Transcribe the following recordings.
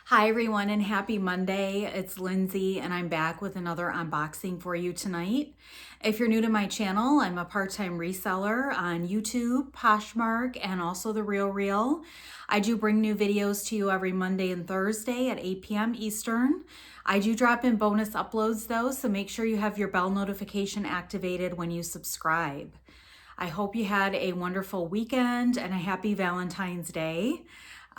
Hi everyone and happy Monday. It's Lindsay and I'm back with another unboxing for you tonight. If you're new to my channel, I'm a part-time reseller on YouTube, Poshmark, and also The Real. I do bring new videos to you every Monday and Thursday at 8 p.m. Eastern. I do drop in bonus uploads though, so make sure you have your bell notification activated when you subscribe. I hope you had a wonderful weekend and a happy Valentine's Day.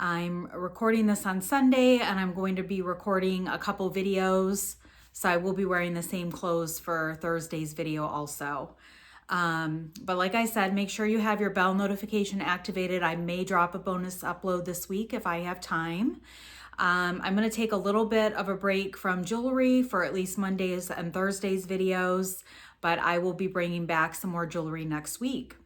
I'm recording this on Sunday and I'm going to be recording a couple videos. So I will be wearing the same clothes for Thursday's video also. But like I said, make sure you have your bell notification activated. I may drop a bonus upload this week if I have time. I'm going to take a little bit of a break from jewelry for at least Mondays and Thursdays videos, but I will be bringing back some more jewelry next week.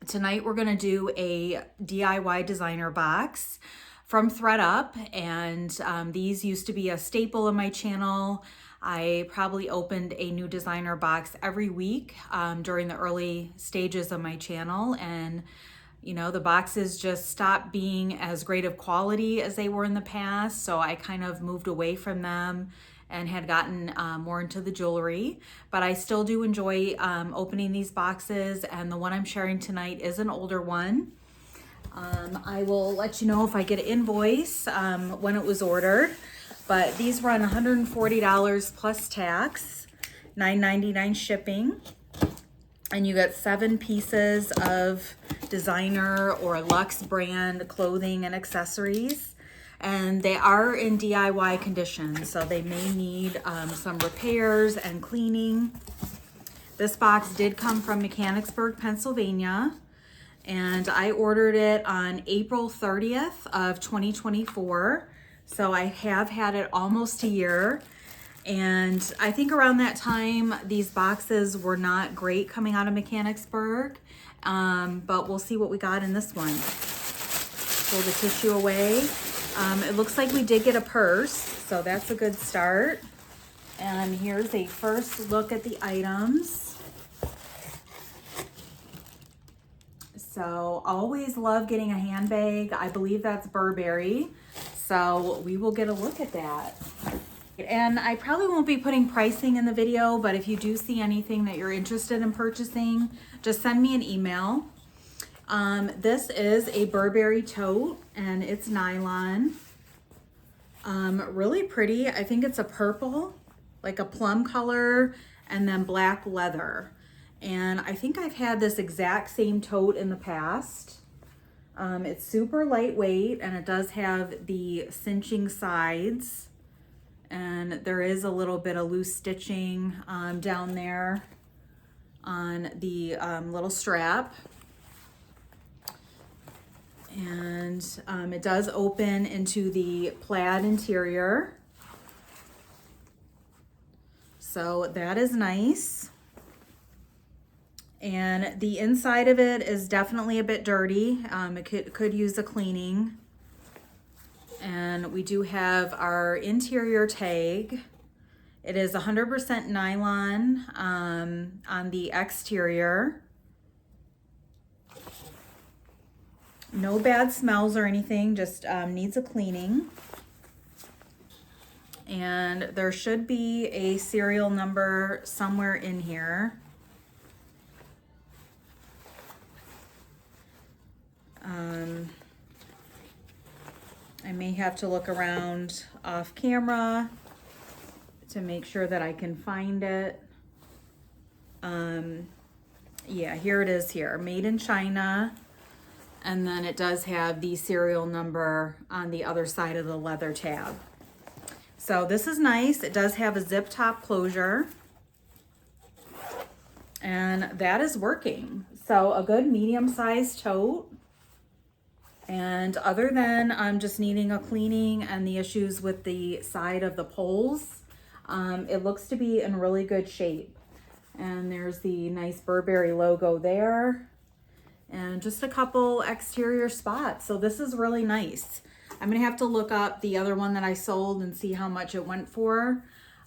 Tonight we're going to do a DIY designer box from Thredup, and these used to be a staple in my channel. I probably opened a new designer box every week during the early stages of my channel, and you know, the boxes just stopped being as great of quality as they were in the past, so I kind of moved away from them and had gotten more into the jewelry. But I still do enjoy opening these boxes, and the one I'm sharing tonight is an older one. I will let you know if I get an invoice when it was ordered, but these run $140 plus tax, $9.99 shipping, and you get 7 pieces of designer or luxe brand clothing and accessories. And they are in DIY condition, so they may need some repairs and cleaning. This box did come from Mechanicsburg, Pennsylvania, and I ordered it on April 30th of 2024. So I have had it almost a year. And I think around that time, these boxes were not great coming out of Mechanicsburg, but we'll see what we got in this one. Pull the tissue away. It looks like we did get a purse, so that's a good start. And here's a first look at the items. So always love getting a handbag. I believe that's Burberry. So we will get a look at that. And I probably won't be putting pricing in the video, but if you do see anything that you're interested in purchasing, just send me an email. This is a Burberry tote and it's nylon. Really pretty. I think it's a purple, like a plum color, and then black leather. And I think I've had this exact same tote in the past. It's super lightweight and it does have the cinching sides. And there is a little bit of loose stitching down there on the little strap. And it does open into the plaid interior. So that is nice. And the inside of it is definitely a bit dirty. It could use a cleaning. And we do have our interior tag. It is 100% nylon on the exterior. No bad smells or anything, just needs a cleaning. And there should be a serial number somewhere in here. I may have to look around off camera to make sure that I can find it. Yeah, here it is here, made in China. And then it does have the serial number on the other side of the leather tab. So this is nice. It does have a zip top closure. And that is working. So a good medium-sized tote. And other than just needing a cleaning and the issues with the side of the poles, it looks to be in really good shape. And there's the nice Burberry logo there. And just a couple exterior spots. So this is really nice. I'm gonna have to look up the other one that I sold and see how much it went for.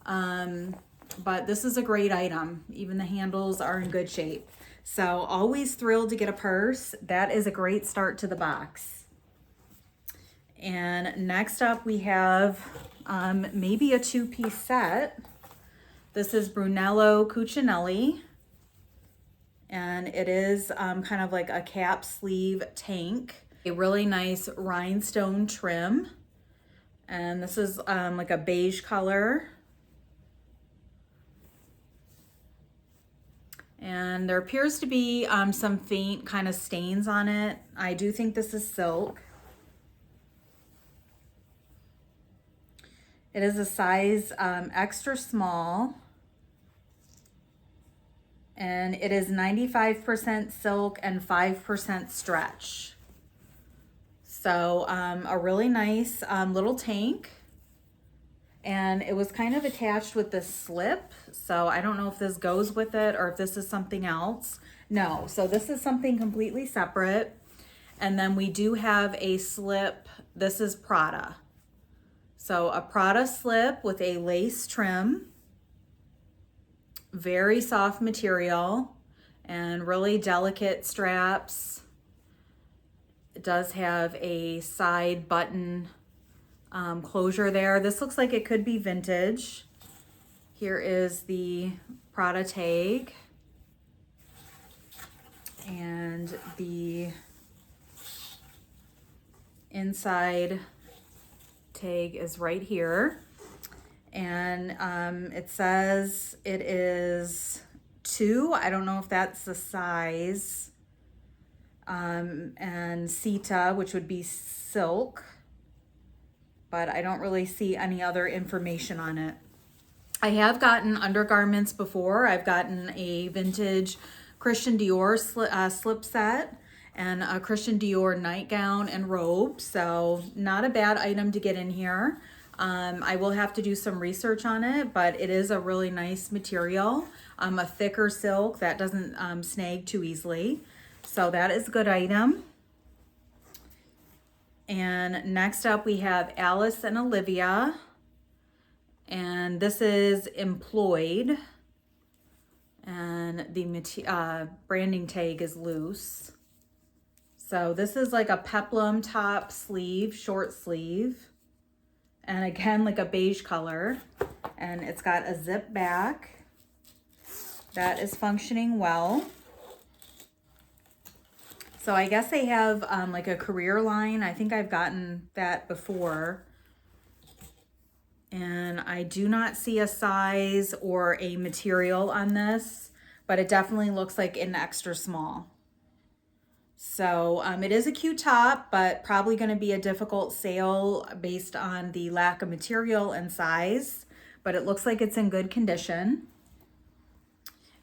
But this is a great item. Even the handles are in good shape. So always thrilled to get a purse. That is a great start to the box. And next up we have maybe a two-piece set. This is Brunello Cucinelli, and it is kind of like a cap sleeve tank. A really nice rhinestone trim, and this is like a beige color. And there appears to be some faint kind of stains on it. I do think this is silk. It is a size extra small, and it is 95% silk and 5% stretch. So a really nice little tank, and it was kind of attached with this slip. So I don't know if this goes with it or if this is something else. No, so this is something completely separate. And then we do have a slip. This is Prada. So a Prada slip with a lace trim, very soft material and really delicate straps. It does have a side button closure there. This looks like it could be vintage. Here is the Prada tag, and the inside tag is right here, and it says it is 2. I don't know if that's the size, and Sita, which would be silk, but I don't really see any other information on it. I have gotten undergarments before. I've gotten a vintage Christian Dior slip set and a Christian Dior nightgown and robe. So not a bad item to get in here. I will have to do some research on it, but it is a really nice material. A thicker silk that doesn't snag too easily. So that is a good item. And next up we have Alice and Olivia. And this is employed. And the branding tag is loose. So this is like a peplum top sleeve, short sleeve. And again, like a beige color. And it's got a zip back. That is functioning well. So I guess they have like a career line. I think I've gotten that before. And I do not see a size or a material on this, but it definitely looks like an extra small. So it is a cute top, but probably going to be a difficult sale based on the lack of material and size, but it looks like it's in good condition.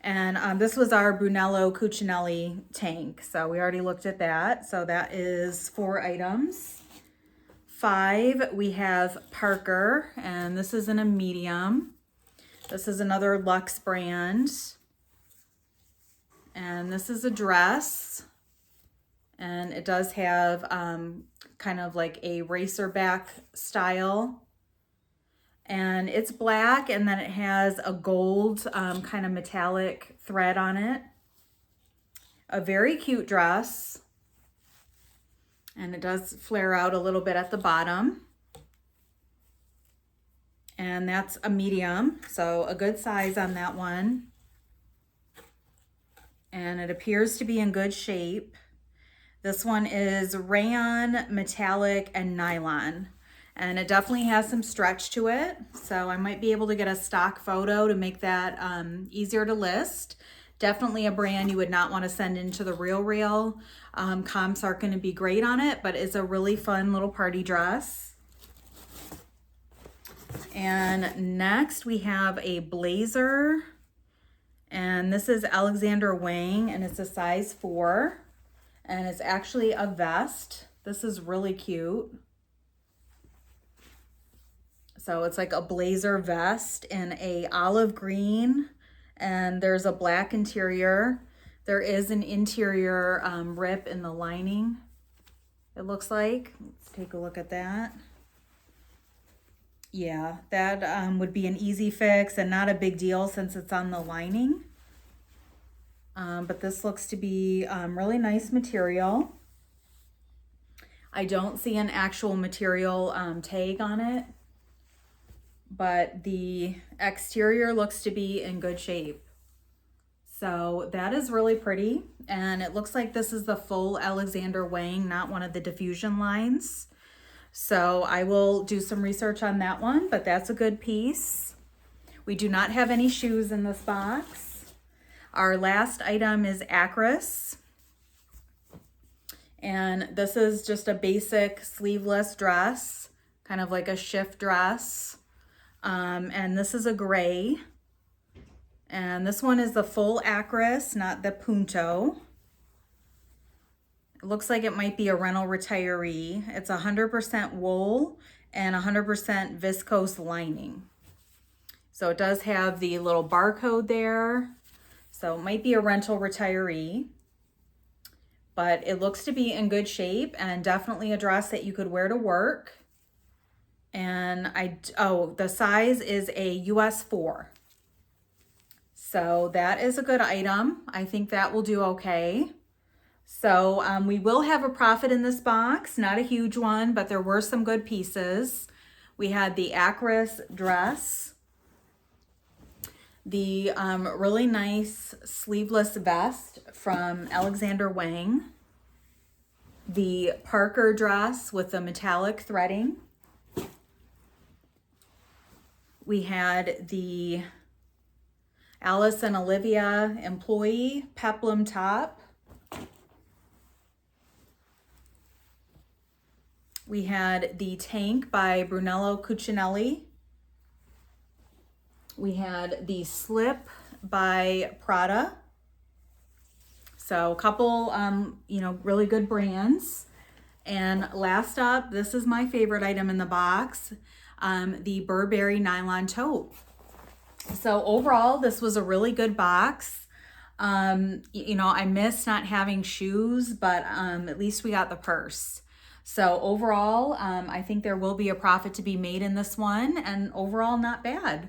And this was our Brunello Cucinelli tank. So we already looked at that. So that is 4 items. 5, we have Parker, and this is in a medium. This is another Luxe brand. And this is a dress. And it does have kind of like a racer back style. And it's black, and then it has a gold kind of metallic thread on it. A very cute dress. And it does flare out a little bit at the bottom. And that's a medium, so a good size on that one. And it appears to be in good shape. This one is rayon, metallic, and nylon. And it definitely has some stretch to it. So I might be able to get a stock photo to make that easier to list. Definitely a brand you would not want to send into the real. Comps aren't going to be great on it, but it's a really fun little party dress. And next we have a blazer. And this is Alexander Wang, and it's a size 4. And it's actually a vest. This is really cute. So it's like a blazer vest in a olive green, and there's a black interior. There is an interior rip in the lining, it looks like. Let's take a look at that. Yeah, that would be an easy fix and not a big deal since it's on the lining. But this looks to be really nice material. I don't see an actual material tag on it, but the exterior looks to be in good shape. So that is really pretty. And it looks like this is the full Alexander Wang, not one of the diffusion lines. So I will do some research on that one, but that's a good piece. We do not have any shoes in this box. Our last item is Acris. And this is just a basic sleeveless dress, kind of like a shift dress. And this is a gray. And this one is the full Acris, not the Punto. It looks like it might be a rental retiree. It's 100% wool and 100% viscose lining. So it does have the little barcode there. So it might be a rental retiree, but it looks to be in good shape and definitely a dress that you could wear to work. And the size is a US 4. So that is a good item. I think that will do okay. So we will have a profit in this box, not a huge one, but there were some good pieces. We had the Acris dress, the really nice sleeveless vest from Alexander Wang, the Parker dress with the metallic threading. We had the Alice and Olivia employee peplum top. We had the tank by Brunello Cucinelli. We had the slip by Prada. So a couple, really good brands. And last up, this is my favorite item in the box, the Burberry nylon tote. So overall, this was a really good box. I missed not having shoes, but at least we got the purse. So overall, I think there will be a profit to be made in this one, and overall not bad.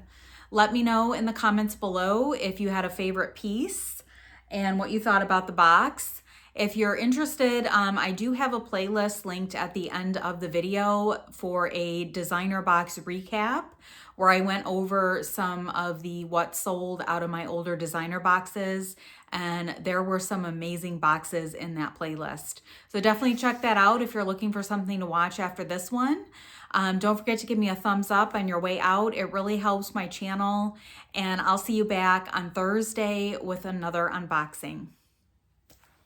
Let me know in the comments below if you had a favorite piece and what you thought about the box. If you're interested, I do have a playlist linked at the end of the video for a designer box recap where I went over some of the what sold out of my older designer boxes, and there were some amazing boxes in that playlist. So definitely check that out if you're looking for something to watch after this one. Don't forget to give me a thumbs up on your way out. It really helps my channel, and I'll see you back on Thursday with another unboxing.